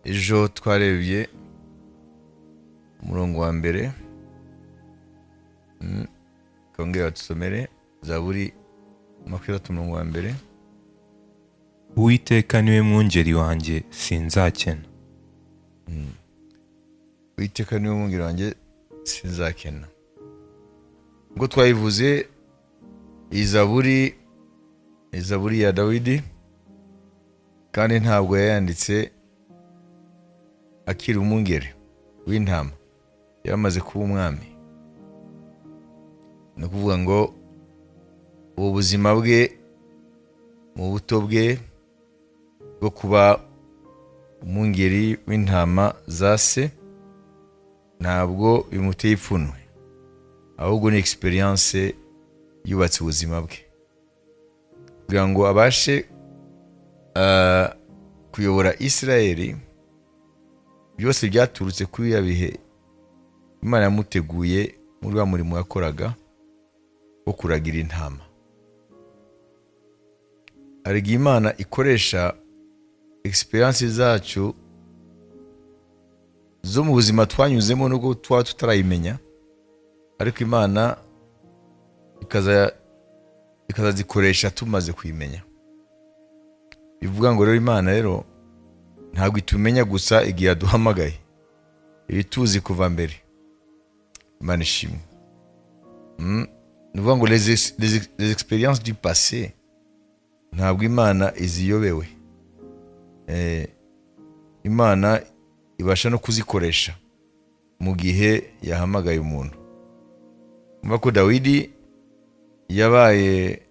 ejo twarebye umurongo wa mbere kongera tusomere Zaburi 30 wa mbere. Uwiteka niwe mwungeri wanjye sinzakena. Uwiteka niwe mwungeri wanjye sinzakena. Ngo twayivuze Izaburi ya Dawidi, kandi ntabwo yayanditse akiri umwungeri w'intama, yamaze kuba umwami. No kuvuga ngo ubu buzima bwe mu buto bwe bwo kuba umwungeri w'intama za se ntabwo bimuteye ipfunwe, ahubwo ni experience yubatse ubuzima bwe kugira ngo abashe kuyobora Isirayeli. Byose byaturutse kuri ya bihe Imana yamuteguye muri wa murimo yakoraga wo kuragira intama. Ariko Imana ikoresha experience zacu zo mu buzima twanyuzemo nubwo twa tutarayimenya, ariko Imana ikazazikoresha tumaze kuyimenya. Bivuga ngo rero Imana rero ntabwo itumenya gusa igihe yaduhamagaye, ibituzi kuva mbere. Imana ishimwe. Bivuga ngo les expériences du passé ntabwo Imana iziyobewe. Imana ibasha no kuzikoresha mu gihe yahamagaye umuntu. Mva ko Dawidi yabaye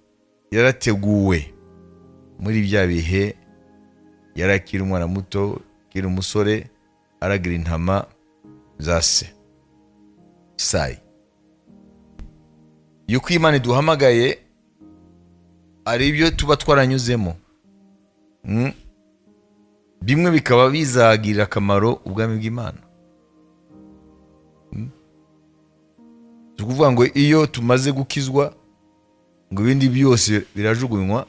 yarateguwe muri bya bihe, yarakiri umwana muto, kiri umusore, aragira intama za se Sayi. Yuko Imana iduhamagaye ari ibyo tuba twaranyuzemo, bimwe bikaba bizagirira akamaro ubwami bw'Imana. Tukuvuga ngo iyo tumaze gukizwa ngo ibindi byose birajugunywa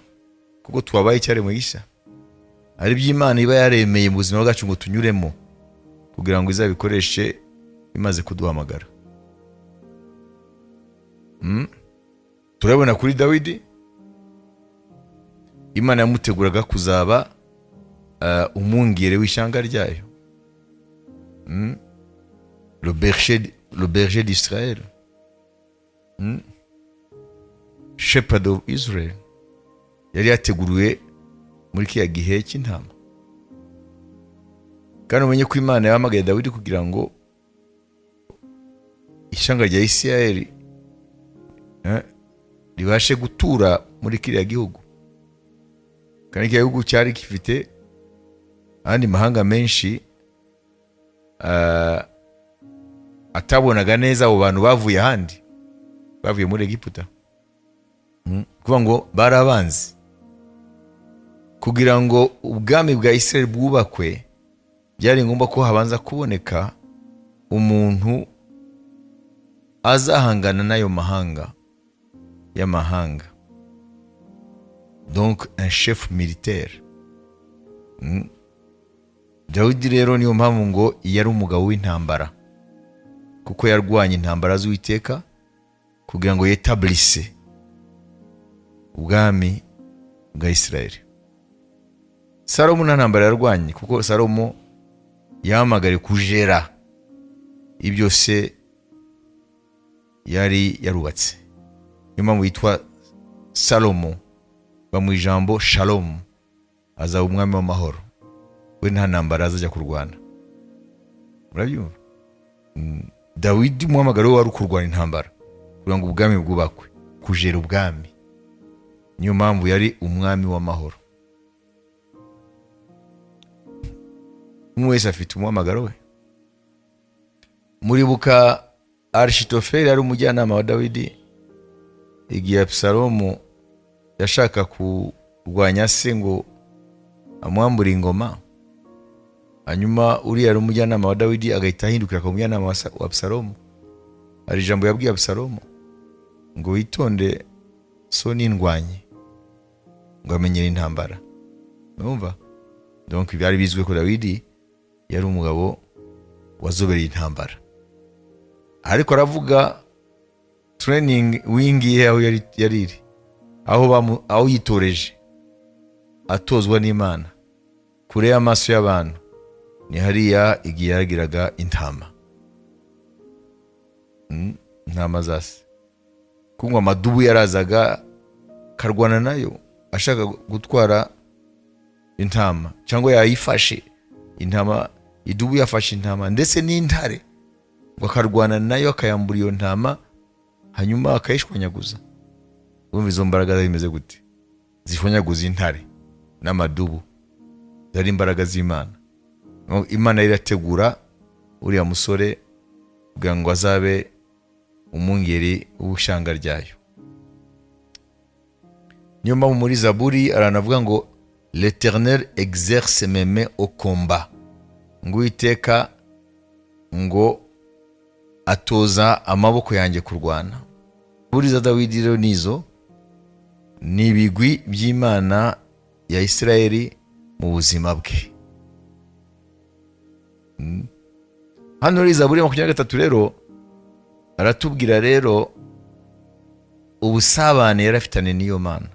kuko twabaye icyaremwe gishya, ari by'Imana iba yaremeye mu buzima bwacu ngo tunyuremo kugira ngo izabikoreshe imaze kuduhamagara. Turabona kuri Dawidi Imana yamuteguraga kuzaba umwungeri w'ishyanga ryayo, le berger d'Israël, shepherd of Israel. Yari yateguriwe muri kiya gihe cy'intama. Kandi umenye ko Imana yahamagaye Dawidi kugira ngo ishyanga rya Isirayeli ribashe gutura muri kiriya gihugu. Kandi kiriya gihugu cyari gifite andi mahanga menshi atabonaga neza abo bantu bavuye ahandi, bavuye muri Egiputa. Kuvuga ngo barabanzi. Kugira ngo ubwami bwa Isirayeli bwubakwe, byari ngombwa ko habanza kuboneka umuntu azahangana n'ayo mahanga y'amahanga, donc un chef militaire. Dawidi rero niyo mpamvu ngo yari umugabo w'intambara, kuko yarwanye intambara z'Uwiteka kugira ngo yetablisse ubwami bwa Isirayeli. Salomo nta ntambara yarwanye, kuko Salomo yahamagariwe kujera ibyo se yari yarubatse. Niyo mpamvu yitwa Salomo, mu ijambo Shalom, azaba umwami w'amahoro. We nta ntambara azajya kurwana. Murabyumva? Dawidi umuhamagaro wari kurwana intambara kugira ngo ubwami bwubakwe, kujera ubwami. Niyo mpamvu yari umwami w'amahoro. Umwe wese afite umuhamagaro we. Muribuka Arishitofeli ari umujyanama wa Dawidi igihe Abusalomu yashaka kurwanya se ngo amwambure ingoma. Hanyuma Uriya ari umujyanama wa Dawidi agahita ahindukira akaba umujyanama wa Abusalomu. Hari ijambo yabwiye Abusalomu ngo witonde so n'indwanyi, ngo amenyere intambara. Urumva? Donc byari bizwe ko Dawidi yari umugabo wazobereye intambara, ariko aravuga training wingiye aho yari iri, aho yitoreje atozwa n'Imana kure y'amaso y'abantu, ni hariya igihe yaragiraga intama zase, kunywa amadubu yarazaga karwana nayo ashaka gutwara intama, cyangwa yayifashe intama, idubu yafashe intama ndetse n'intare, ngo akarwana nayo akayambura iyo ntama, hanyuma akayishwanyaguza. Urumva izo mbaraga zimeze gute? Zishwanyaguza intare n'amadubu, zari imbaraga z'Imana. Imana irategura uriya musore kugira ngo azabe umwungeri w'ubushanga ryayo. Niyo mpamvu muri Zaburi aranavuga ngo l'Éternel exerce mes mains au combat, ngo Uwiteka ngo atoza amaboko yanjye kurwana. Zaburi za Dawidi rero nizo, ni ibigwi by'Imana ya Isirayeli mu buzima bwe. Hano muri Zaburi 23 rero aratubwira rero ubusabane yarafitanye n'iyo Mana.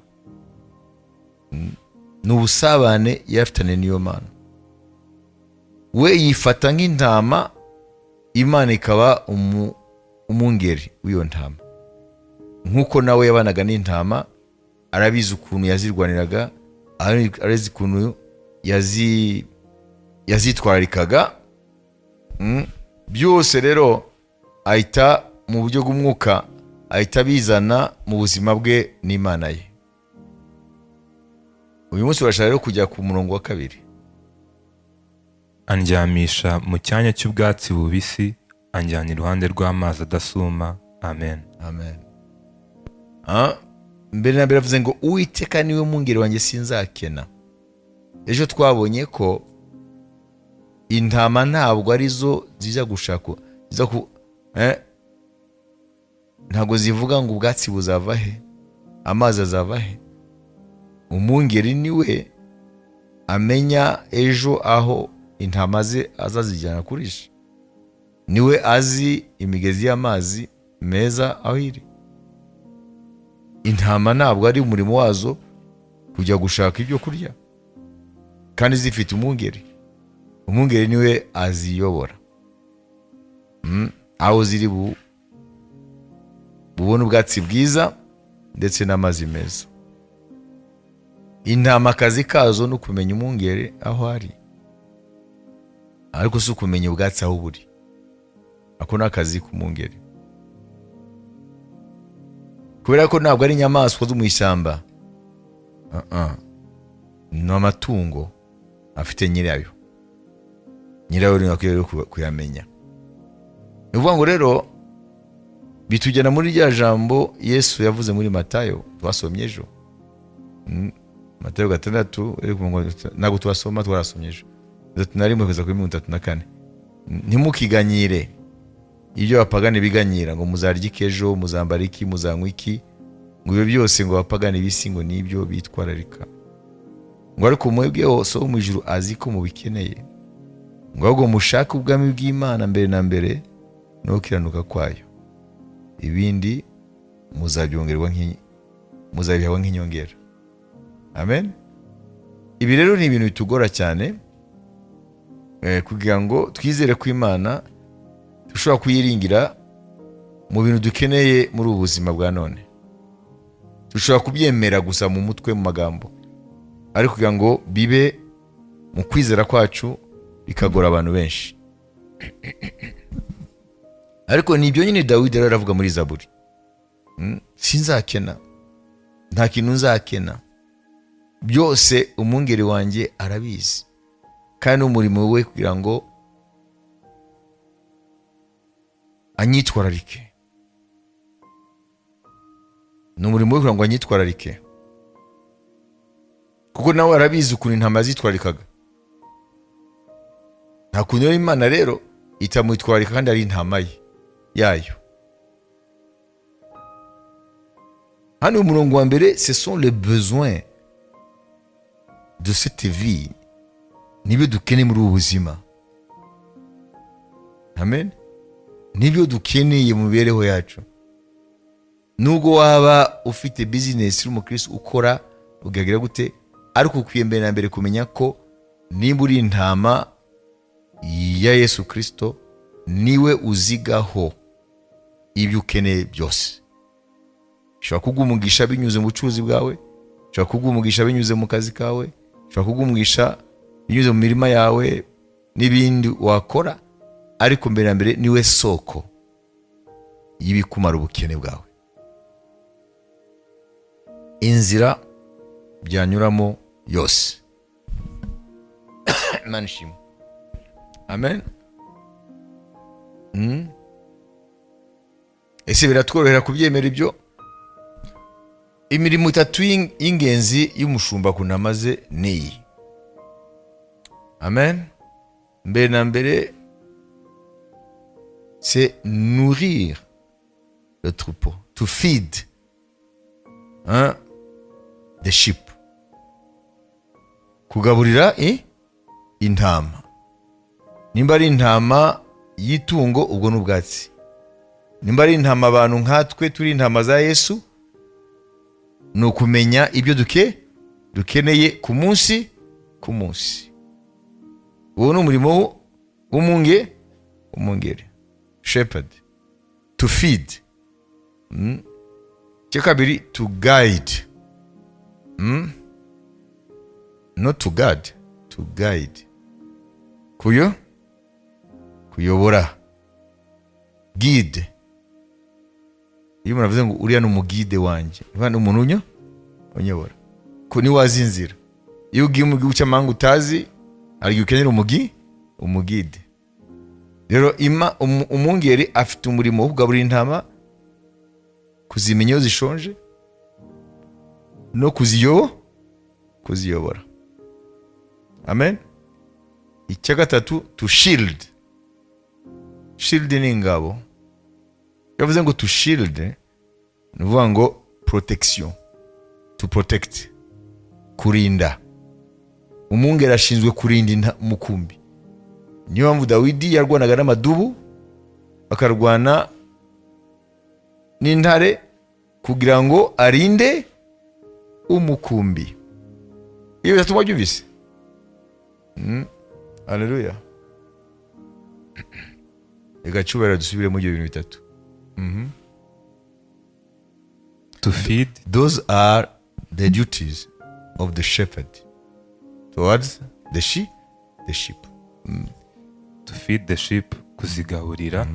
N'ubusabane yarafitanye n'iyo Mana. We yifata nk'intama, Imana ikaba umwungeri w'iyo ntama. Nk'uko nawe yabanaga n'intama, arabizi ukuntu yazirwaniraga, arazi ukuntu yazitwarikaga. Byose rero ahita mu buryo bw'umwuka, ahita bizana mu buzima bwe n'Imana ye. Uyu munsi urashaka rero kujya ku murongo wa 2. Andyamisha mu cyanya cy'ubwatsi bubisi, anjyana iruhande rw'amazi adasuma. Amen. Amen. Mbere na mbere avuze ngo Uwiteka niwe mwungeri wanjye sinzakena. Ejo twabonye ko intama ntabwo arizo ziza gushaka, ntabwo zivuga ngo ubwatsi buzava he, amazi azava he. Umwungeri niwe amenya ejo aho intama ze azazijyana kurisha, niwe azi imigezi y'amazi meza aho iri. Intama ntabwo ari umurimo wazo kujya gushaka ibyo kurya, kandi zifite umwungeri. Umwungeri niwe aziyobora aho ziri bubone ubwatsi bwiza ndetse n'amazi meza. Intama akazi kazo no kumenya umwungeri aho ari, ariko si ukumenya ubwatsi aho buri. Ako ni akazi k'umwungeri, kubera ko ntabwo ari inyamaswa zo mu ishyamba, ni amatungo afite nyirayo. Nyirayo ni akwiye kuyamenya. Ni ukuvuga ngo rero bitujyana muri rya jambo Yesu yavuze muri Matayo twasomye ejo. Matayo 6, ntabwo twasoma, twarasomye ejo 31-34. Ntimukiganyire ibyo abapagani biganyira, ngo muzarya iki ejo, muzambara iki, muzanywa iki, ngo ibyo byose ngo abapagani bisi ngo nibyo bitwararika. Ngo ariko mwebweho so mu ijuru azi ko mubikeneye, ngo ahubwo mushake ubwami bw'Imana mbere na mbere no gukiranuka kwayo, ibindi muzabyongerwa muzabihawe nk'inyongera. Amen. Ibi rero ni ibintu bitugora cyane, kugira ngo twizere ko Imana dushobora kuyiringira mu bintu dukeneye muri ubu buzima bwa none. Dushobora kubyemera gusa mu mutwe, mu magambo, ariko kugira ngo bibe mu kwizera kwacu bikagora abantu benshi. Ariko nibyo nyine Dawidi rero aravuga muri Zaburi, sinzakena, nta kintu nzakena, byose umwungeri wanjye arabizi, kandi umurimo we kugira ngo anyitwararike. Ni umurimo we kugira ngo anyitwararike, kuko nawe arabizi ukuntu intama zitwarikaga. Nta kuntu rero Imana rero itamwitwararika kandi ari intama yayo. Hano umurongo wa mbere, ce sont les besoins de cette vie, nibyo dukeneye muri ubu buzima. amen. Nibyo dukeneye mu mibereho yacu. Nubwo waba ufite business uri umukristo ukora ugagira gute, ariko ukwiye mbere na mbere kumenya ko niba uri intama ya Yesu Kristo, niwe uzigaho ibyo ukeneye byose. Ushobora kugumugisha binyuze mu bucuruzi bwawe, ushobora kugumugisha binyuze mu kazi kawe, ushobora kugumugisha binyuze mu mirima yawe n'ibindi wakora, ariko mbere na mbere niwe soko y'ibikumara ubukene bwawe. Inzira byanyuramo yose. Imana ishimwe. Amen. Ese biratworohera kubyemera ibyo? Imirimo itatu y'ingenzi y'umushumba ku ntama ze niyi. Amen. Mbere na mbere, c'est nourrir le troupeau, to feed the sheep. Kugaburira intama. Nimba ari intama y'itungo, ubwo n'ubwatsi. Nimba ari intama abantu nkatwe turi intama za Yesu, ni ukumenya ibyo dukeneye ku munsi ku munsi. Uwo ni umurimo w'umwungeri, shepherd, to feed. Icya kabiri, to guide. Not to guard, to guide. Kuyobora. Guide. Iyo umuntu avuze ngo uriya ni umugide wanjye, ni umuntu unyobora. Ko ni wazi inzira. Iyo ugiye mu gihugu cy'amahanga utazi, hari igihe ukenera umugide. Rero umwungeri afite umurimo wo kugaburira intama, kuzimenya iyo zishonje, no kuziyobora. Amen. Icya gatatu, to shield. Shield ni ingabo. Yavuze ngo to shield, ni ukuvuga ngo protection, to protect, kurinda. Umwungeri ashinzwe kurinda umukumbi. Niyo mpamvu Dawidi yarwanaga n'amadubu, akarwana n'intare, kugira ngo arinde umukumbi. Iyo bitatu byumvise. Haleluya. Reka cyubahiro dusubire mu bintu bitatu. To feed. Those are the duties of the shepherd towards the sheep. To feed the sheep, kuzigaburira.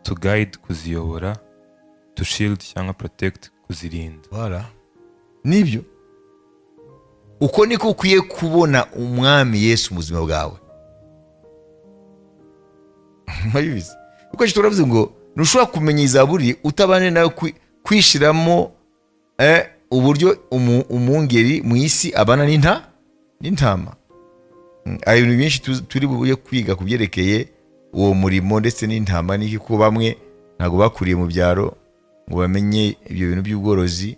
To guide, kuziyobora. To shield cyangwa protect, kuzirinda. Voilà. Nibyo. Uko niko ukwiye kubona umwami Yesu mu buzima bwawe. Mwabizi. Uko turavuze ngo ntushobora kumenya izaburi utabane nawe kwishiramo uburyo umwungeri mu isi abana n'intama. Hari ibintu byinshi turi buye kwiga kubyerekeye uwo murimo ndetse n'intama, n'iki ko bamwe ntago bakuriye mu byaro ngo bamenye ibyo bintu by'ubworozi,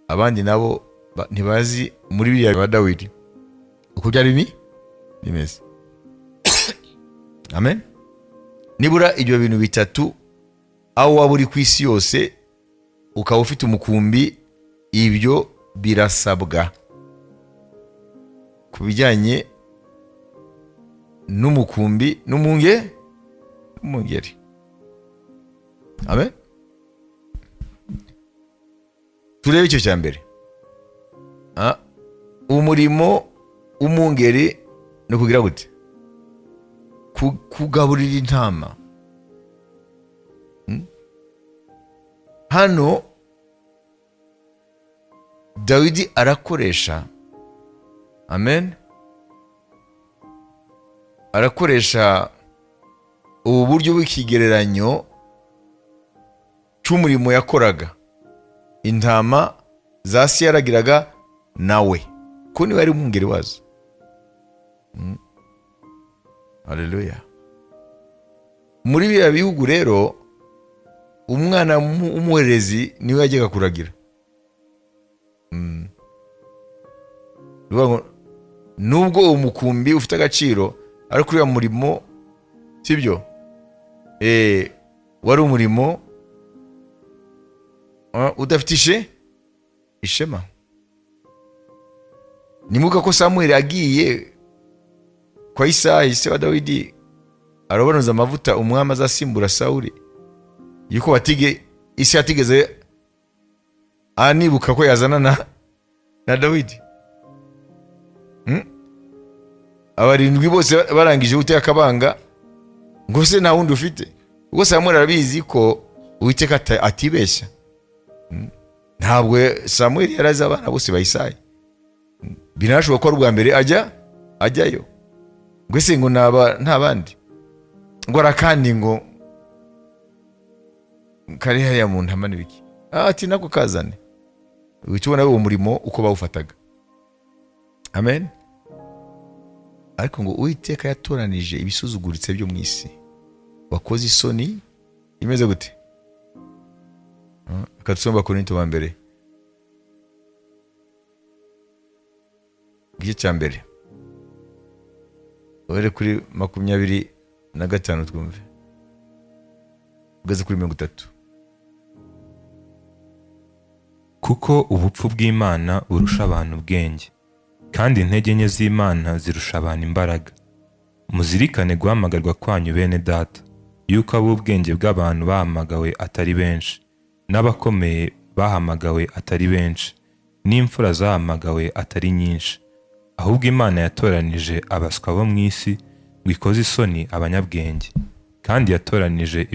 abandi nabo ntibazi muri biriya ba Dawidi uko byari bimeze. Amen. Nibura ibyo bintu bitatu, aho waba uri ku isi yose ukaba ufite umukumbi, ibyo birasabwa. Ku bijyanye n'umukumbi n'umwungeri. Amen. Turebe icyo cya mbere. Umurimo w'umwungeri no kugira gute? Kugaburira intama. Hano Dawidi arakoresha, amen, arakoresha ubu buryo bw'ikigereranyo cy'umurimo yakoraga. Intama za se yaragiraga nawe, ko niwe ari umwungeri wazo. Haleluya. Muri biriya bihugu rero, umwana w'umuherezi niwe yajyaga kuragira. Nubwo umukumbi ufite agaciro, ariko uriya murimo sibyo, wari umurimo udafite ishema. Nimuka ko Samuel agiye kwa Isayi se wa Dawidi arabonoza amavuta umwami azasimbura Sawuli, yuko isi yatigeze anibuka ko yazana na Dawidi. Abarindwi bose barangije guteka akabanga ngo se nta wundi ufite. Ubwo Samuel arabizi ko Uwiteka atibeshya. Ntabwo Samuel yarazi abana bose ba Isayi. Binashoboka ko rwa mbere ajyayo. Ngo se ngo nta bandi. Ngo arakandi ngo kari hariya mu ntama n'ibiki. Ati nako kazane. Witubona uwo murimo uko bawufataga. Amen. Ariko ngo Uwiteka yatoranije ibisuzuguritse byo mu isi, wakoze isoni imeze gute? Akatusomba Korinto wa mbere igice cya mbere ore kuri 25 twumve ugeze kuri 30. Kuko ubupfu bw'Imana burusha abantu ubwenge, kandi intege nke z'Imana zirusha abantu imbaraga. Muzirikane guhamagarwa kwanyu bene data, yuko ab'ubwenge bw'abantu bahamagawe atari benshi, n'abakomeye bahamagawe atari benshi, n'imfura zahamagawe atari nyinshi. Ahubwo Imana yatoranije abaswa bo mu isi ngo ikoze isoni abanyabwenge, kandi yatoranije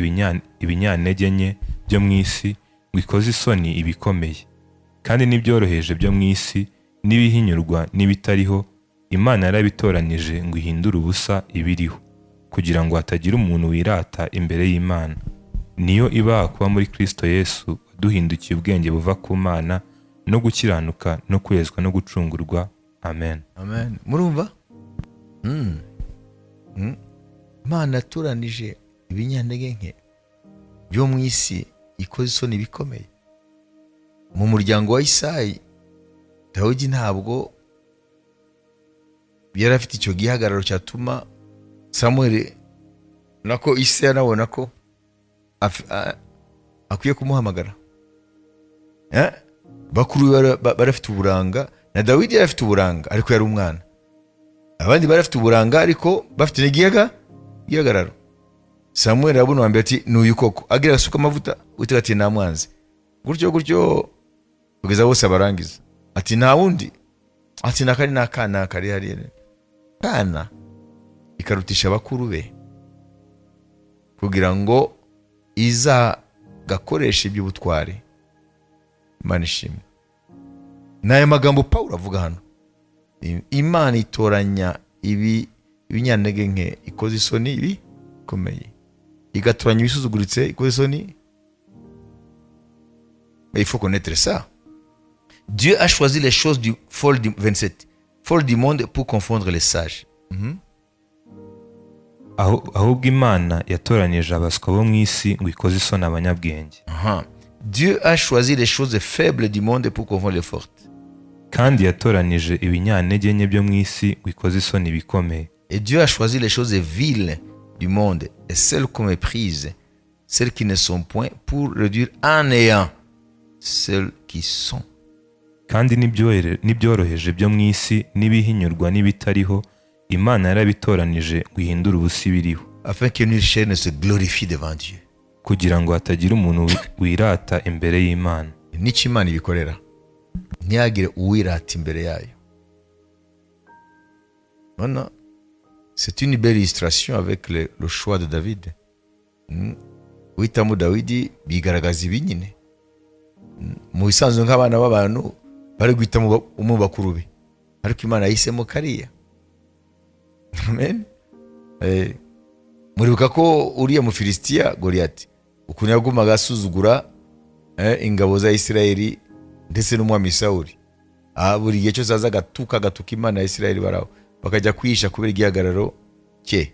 ibinyantege nke byo mu isi ngo ikoze isoni ibikomeye. Kandi n'ibyoroheje byo mu isi n'ibihinyurwa n'ibitariho, Imana yarabitoranije ngo ihindure ubusa ibiriho, kugira ngo hatagira umuntu wirata imbere y'Imana. Niyo ibaha kuba muri Kristo Yesu waduhindukiye ubwenge buva ku Mana no gukiranuka no kwezwa no gucungurwa. Amen. Amen. Murumva? Imana yatoranije ibinyantege nke byo mu isi ikoze isoni bikomeye. Mu muryango wa Isayi, Dawidi ntabwo yari afite icyo gihagararo cyatuma Samuel nako isi yanabona ko akwiye kumuhamagara. Bakuru barafite uburanga, na Dawidi yari afite uburanga ariko yari umwana. Abandi barafite uburanga ariko bafite n'igihagararo. Samuel arabona wambere ati n'uyu koko, agira asuka amavuta Uwiteka ati nta mwanzi. Gutyo kugeza bose abarangiza. Ati nta wundi. Ati nakari nakana kari hariya. Kana ikarutisha abakuru be kugira ngo iza gakoresha iby'ubutware. Imana ishimwe. N'aya magambo Pawulo avuga hano. Imana itoranya ibinyantege nke ikoze isoni bikomeye, igatoranya ibisuzuguritse ikoze isoni. Mais il faut connaître ça. Dieu a choisi les choses du folles du 27, folles du monde pour confondre les sages. Ahubwo Imana yatoranije abaswa bo mu isi ngo ikoze isoni abanyabwenge. Dieu a choisi les choses faibles du monde pour confondre les fortes. Kandi yatoranije ibinyantege nke byo mu isi ngo ikoze isoni bikomeye. Et Dieu a choisi les choses viles du monde et celles qu'on méprise, celles qui ne sont point, pour réduire en néant celles qui sont. Kandi n'ibyoroheje byo mu isi n'ibihinyurwa n'ibitariho, Imana yarabitoranije ngo ihindure ubusa ibiriho, afin que nulle chair ne se glorifie devant Dieu. Kugira ngo hatagira umuntu wirata imbere y'Imana. N'icyo Imana ibikorera, ntihagire uwirata imbere yayo. Non, c'est une belle illustration avec le choix de David. Uhitamo Dawidi bigaragaza ibi nyine. Mu bisanzwe nk'abana b'abantu bari guhitamo umwe bakuru be, ariko Imana yahisemo kariya. Amen. Muribuka ko uriya mu Filisitiya Goliyati ukuntu yagumaga asuzugura ingabo za Isirayeli ndetse n'umwami Sawuli. Buri gihe cyose aza gatuka Imana ya Isirayeli baraho bakajya kwihisha kubera igihagararo cye.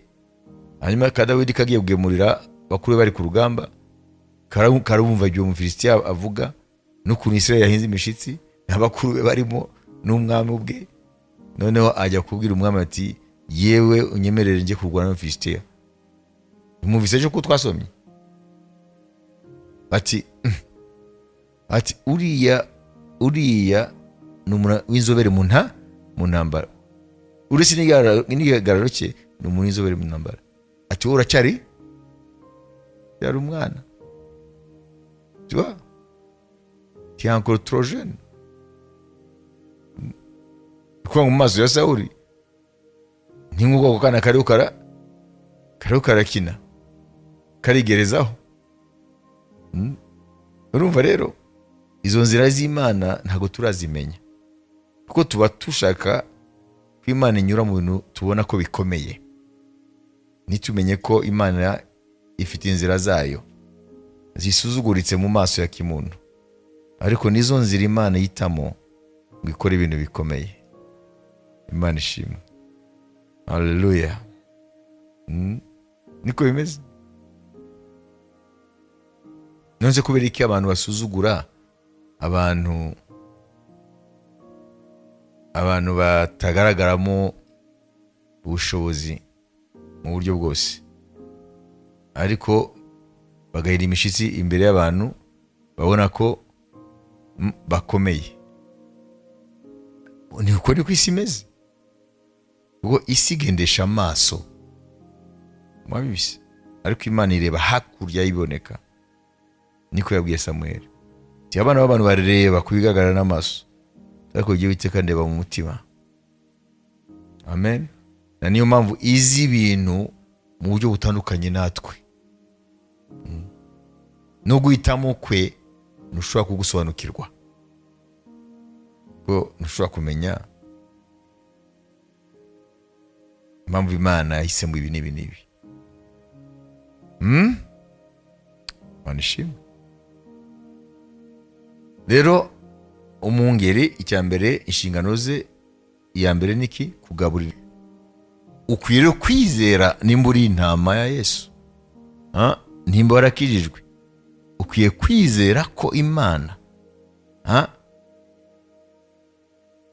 Hanyuma Dawidi kagiye kugemurira bakuru bari ku rugamba, karumva ibyo mu Filisitiya avuga n'ukuntu Isirayeli yahinze imishitsi n'abakuru be barimo n'umwami ubwe. Noneho ajya kubwira umwami ati yewe unyemerere nje kurwana na Filisitiya. Mwumvise cyo ko twasomye. ati uriya ni umuntu w'inzobere mu ntambara, uretse n'igihagararo cye ni umuntu w'inzobere mu ntambara. Ati wowe uracyari yari umwana, tu vois, tu es encore trop jeune. Kuko mu maso ya Sawuli ni nk'uko kana kariho karakina karigerezaho. Urumva rero izo nzira z'Imana ntago turazimenya, kuko tuba tushaka ko Imana inyura mu bintu tubona ko bikomeye. Nitumenye ko Imana ifite inzira zayo zisuzuguritse mu maso ya kimuntu, ariko nizo nzira Imana yitamo ngo ikore ibintu bikomeye. Imana ishimwe. Haleluya. Niko bimeze. Nonse kubera iki abantu basuzugura abantu batagaragaramo ubushobozi mu buryo bwose, ariko bagahira imishitsi imbere y'abantu babona ko bakomeye. Ni uko niko isi imeze, ubwo isi igendesha amaso mwabibise, ariko Imana ireba hakurya y'iboneka. Niko yabwiye Samuel, ati abana b'abantu bareba kubigaragara n'amaso, ariko igihe Uwiteka ndeba mu mutima. Amen. Na niyo mpamvu izi ibintu mu buryo butandukanye natwe. No guhitamo kwe ntushobora kugusobanukirwa, ko ntushobora kumenya impamvu Imana yahisemo ibi n'ibi n'ibi. Manishimwe. Rero umwungeri icya mbere inshingano ze iya mbere niki? Kugaburira. Ukwiriye kwizera nimba uri intama ya Yesu, nimba warakijijwe, ukwiye kwizera ko Imana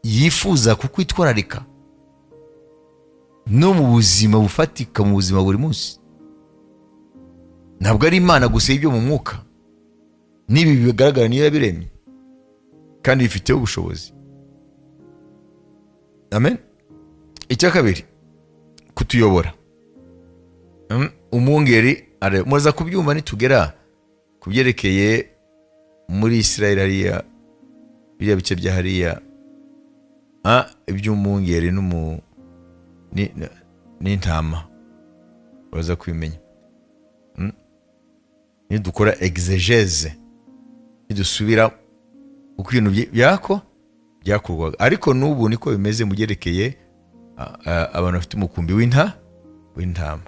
yifuza kukwitwararika no mu buzima bufatika, mu buzima buri munsi. Ntabwo ari Imana gusa ibyo mu mwuka, n'ibi bigaragara niyo yabiremye kandi bifiteho ubushobozi. Amen. Icya kabiri, kutuyobora. Umwungeri muza kubyumva nitugera kubyerekeye muri Israel hariya biriya bice bya hariya, iby'umwungeri n'intama baza kubimenya. Nidukora exegese, nidusubira uko ibintu byakorwaga, ariko n'ubu niko bimeze mu byerekeye abantu bafite umukumbi w'intama.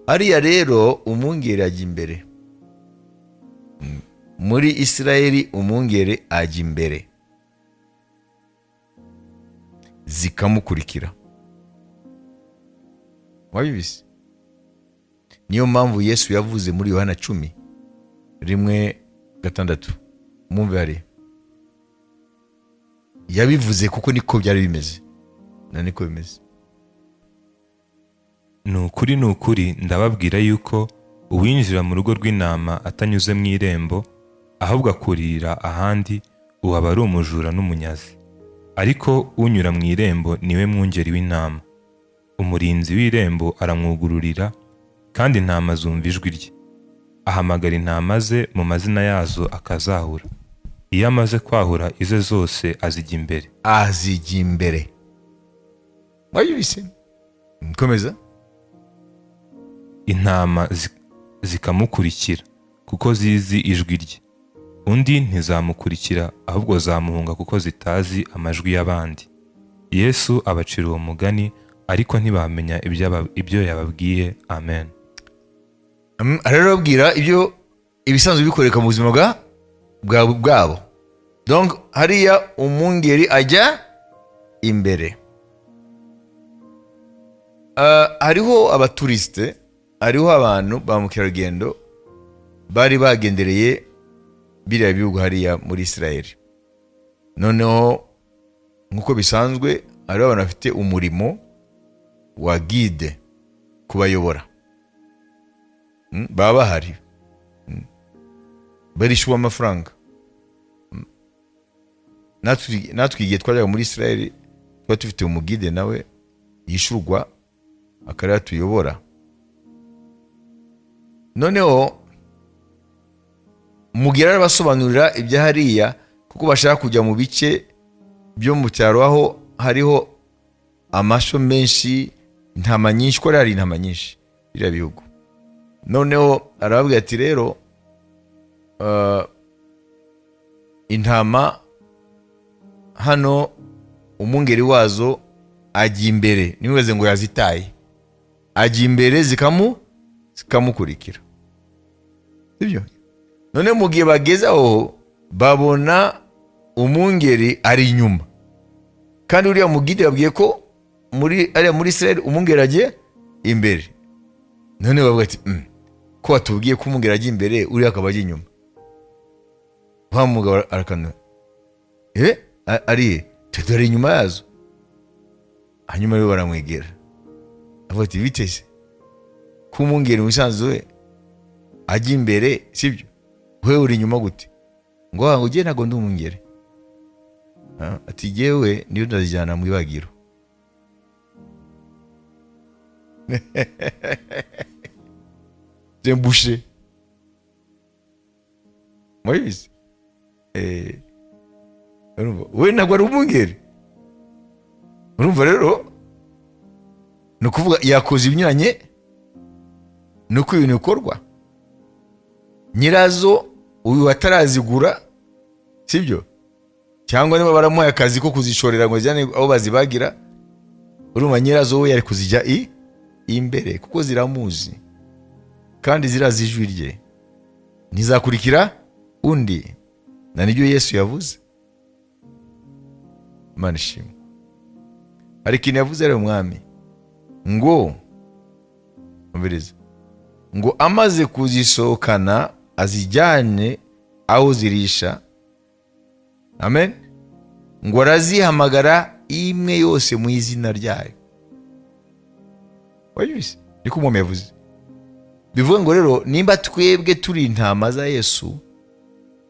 Hariya rero umwungeri ajya imbere. Muri Isirayeli umwungeri ajya imbere, zikamukurikira. Wabibise? Niyo mpamvu Yesu yavuze muri Yohana 10:6, mwumve hariya. Yabivuze kuko niko byari bimeze, na niko bimeze. Ni ukuri ndababwira yuko uwinjira mu rugo rw'intama atanyuze mu irembo, ahubwo akuririra ahandi, uwo aba ari umujura n'umunyazi. Ariko unyura mu irembo niwe mwungeri w'intama. Umurinzi w'irembo aramwugururira, kandi intama zumva ijwi rye. Ahamagara intama ze mu mazina yazo akazahura. Iyo amaze kwahura ize zose azijya imbere. Wabibise? Komeza. Intama zikamukurikira kuko zizi ijwi rye. Undi ntizamukurikira, ahubwo zamuhunga kuko zitazi amajwi y'abandi. Yesu abacira uwo mugani, ariko ntibamenya ibyo yababwiye. Amen. Rero babwira ibyo ibisanzwe bikoreka mu buzima bwabo. Donc hariya umwungeri ajya imbere. Hariho abaturiste, hariho abantu ba mukerarugendo bari bagendereye biriya bihugu hariya muri Israel. Noneho nk'uko bisanzwe hariho abantu bafite umurimo wa guide kubayobora. Baba bahari. barishyuwe amafaranga. Natwe igihe twajyaga muri Israel twari dufite umugide nawe yishurwa akarere tuyobora. Noneho umugire arabasobanurira ibya hariya kuko bashaka kujya mu bice byo mu cyaro aho hariho amasho menshi, intama nyinshi, ko hari intama nyinshi biriya bihugu. Noneho arababwira ati rero intama hano umungeri wazo ajya imbere, nimweze ngo yazitaye, ajya imbere zikamukurikira, sibyo? None mu gihe bageze aho babona umungeri ari inyuma, kandi uriya mugide yabwiye ko muri Israel umungeri agiye imbere. None bavuga ati ko watubwiye ko umungeri agiye imbere uriya akaba agiye inyuma. Wa mugabo arakanura, ari dore inyuma yazo. Hanyuma rero baramwegera, avuga ati biteze ko umungeri musanzwe ajya imbere, sibyo? Wewe uri inyuma gute? Ngo ugiye ntago ndi umungeri. Ati jewe niyo ndazijyana mu ibagiro. Zembushe Moise, we ntabwo ari umungeri. Urumva rero ni ukuvuga yakoze ibinyuranye nuko ibintu bikorwa. Nyirazo uyu atarazigura, sibyo? Cyangwa niba baramuhaye akazi ko kuzishorera ngo zijyane aho bazibagira, urumva nyirazo we yari kuzijya imbere kuko ziramuzi kandi zirazi ijwi rye, ntizakurikira undi. Na nibyo Yesu yavuze. Imana ishimwe. Hari ikintu yavuze rero umwami ngo umviriza, ngo amaze kuzisohokana azijyane aho zirisha, amen, ngo arazihamagara imwe yose mu izina ryayo. Wayibise niko umwami yavuze. Bivuga ngo rero nimba twebwe turi intama za Yesu,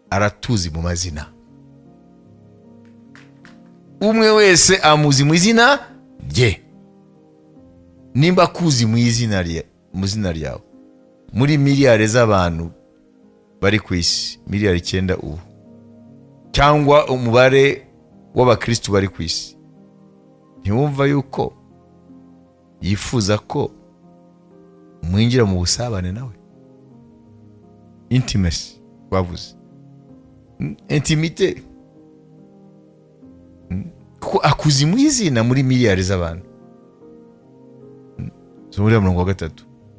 aratuzi mu mazina. Umwe wese amuzi mu izina rye. Nimba akuzi mu izina ryawe, muri miliyari z'abantu bari ku isi, miliyari 9 ubu, cyangwa umubare w'abakristo bari ku isi, ntiwumva yuko yifuza ko mwinjira mu busabane nawe? Intimacy bavuze, intimite, kuko akuzi mu izina muri miliyari z'abantu. Muri 3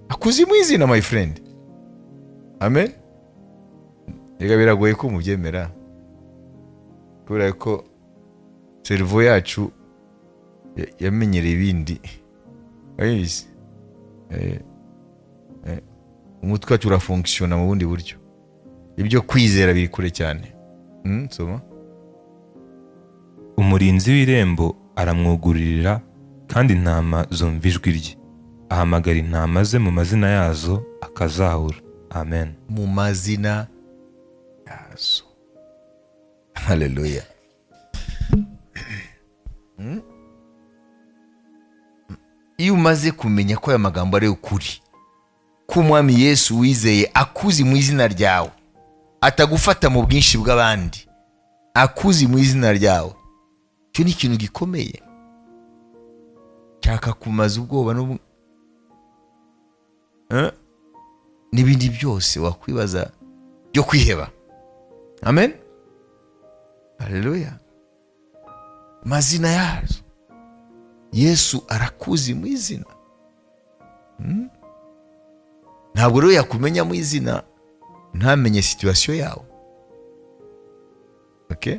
akuzi mu izina, my friend. Amen. Rega biragoye ko mubyemera kubera ko cerveau yacu yamenyereye ibindi. Ayizi umutwe wacu urafunctiona mu bundi buryo. Ibyo kwizera biri kure cyane. Soma. Umurinzi w'irembo aramwugururira, kandi intama zumva ijwi rye. Ahamagara intama ze mu mazina yazo akazahura. Amen. Mu mazina yazo. Haleluya. Iyo umaze kumenya ko aya magambo ari ukuri, ko umwami Yesu wizeye akuzi mu izina ryawe, atagufata mu bwinshi bw'abandi, akuzi mu izina ryawe, cyo ni ikintu gikomeye cyaka kumaza ubwoba n'ibindi byose wakwibaza byo kwiheba. Amen. Haleluya. Mazina yazo, Yesu arakuzi mu izina. Ntabwo rero yakumenya mu izina ntamenye situation yawe. Okay?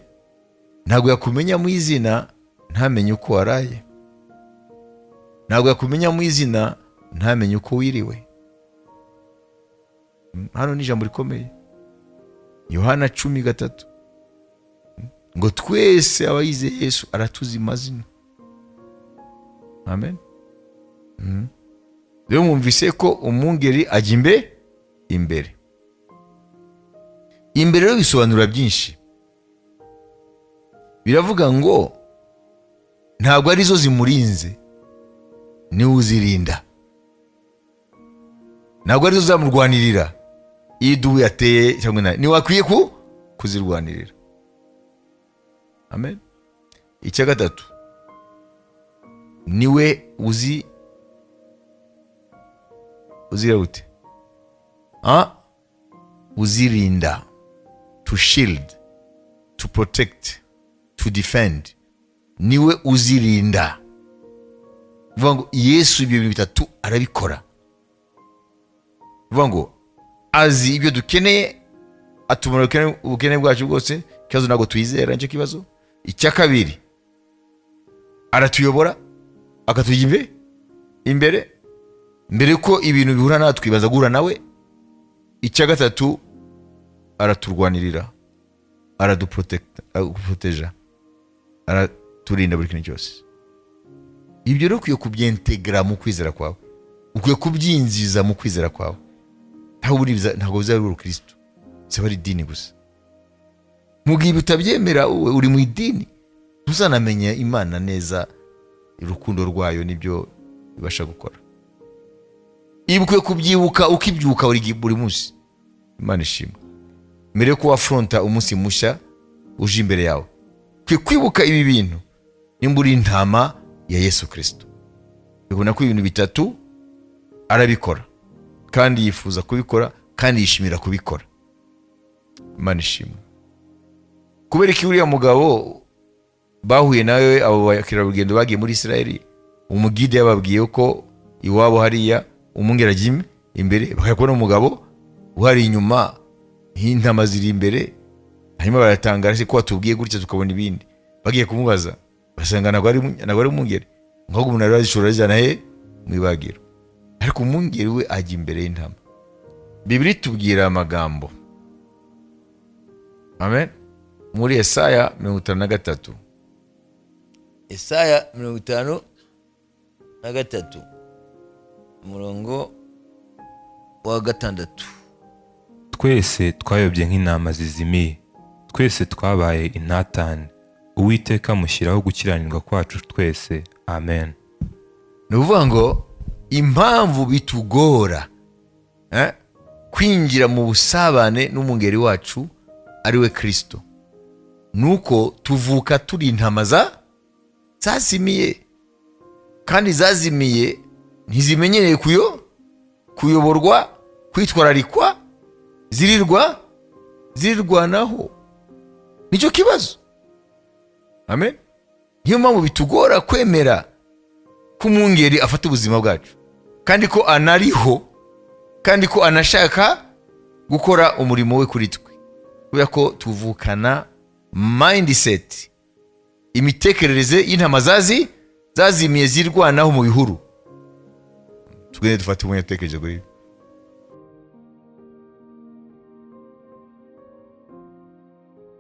Ntabwo yakumenya mu izina ntamenye uko waraye. Ntabwo yakumenya mu izina ntamenye uko wiriwe. Hano ni ijambo rikomeye. Yohana 10:3 ngo twese abayize Yesu aratuzi mazina. Amen. Rero mwumvise ko umungeri ajya imbere. imbere rero bisobanura byinshi. Biravuga ngo ntabwo arizo zimurinze, niwe uzirinda. Ntabwo arizo zamurwanirira iyo idubu yateye cyangwa nawe, niwe akwiye kuzirwanirira. Amen. Icya gatatu, niwe uzira gute? Uzirinda, to shield, to protect, to defend. Niwe uzirinda. Vuga ngo Yesu ibyo bintu bitatu arabikora. Vuga ngo azi ibyo dukeneye, atumara ubukene bwacu bwose. Ikibazo ntabwo tuyizera, nicyo kibazo. Icya kabiri, aratuyobora akatujya imbere mbere ko ibintu bihura natwe baza guhura nawe. Icya gatatu, araturwanirira, araduproteja, araturinda buri kintu cyose. Ibyo rero ukwiye kubyentegra mu kwizera kwawe, ukwiye kubyinjiza mu kwizera kwawe. Ntabwo bizaba ari urukristo, bizaba ari idini gusa. Mu gihe utabyemera, uri mu idini, ntuzanamenya Imana neza, urukundo rwayo nibyo ibasha gukora. Ibi ukwiye kubyibuka ukibyuka buri munsi. Imana ishimwe. Mbere yo kuwafronta umunsi mushya uje imbere yawe, ukwiye kwibuka ibi bintu, nimba uri intama ya Yesu Kristo. Bibona ko ibintu bitatu arabikora, kandi yifuza kubikora, kandi yishimira kubikora. Imana ishimwe. Kubera ko uriya mugabo bahuye nawe, abo bakirarugendo bagiye muri Isiraheli, umugide yababwiye ko iwabo hariya umwungeri ajya imbere, bakabona umugabo uhari inyuma, nk'intama ziri imbere. Hanyuma baratangara, se ko watubwiye gutya tukabona ibindi. Bagiye kumubaza, basanga ntabwo ari umwungeri. Nk'ubwo umuntu arazishora ajyana mu ibagiro, ariko umwungeri we ajya imbere y'intama. Bibiri tubwira amagambo, amen, muri Yesaya 53. Yesaya 53 umurongo wa 6. Twese twayobye nk'intama zizimiye, twese twabaye intatane, Uwiteka mushyiraho gukiranirwa kwacu twese. Amen. Ni ukuvuga ngo impamvu bitugora kwinjira mu busabane n'umwungeri wacu ari we Kristo, nuko tuvuka turi intama zazimiye, kandi zazimiye ntizimenyereye kuyoborwa, kwitwararikwa, zirirwanaho. Nicyo kibazo. Amen. Niyo mpamvu bitugora kwemera ko umwungeri afata ubuzima bwacu, kandi ko anariho, kandi ko anashaka gukora umurimo we kuri twe, kubera ko tuvukana mindset, imitekerereze y'intama zazimiye zirwanaho mu bihuru. Tugende dufate umwanya tutekereje kuri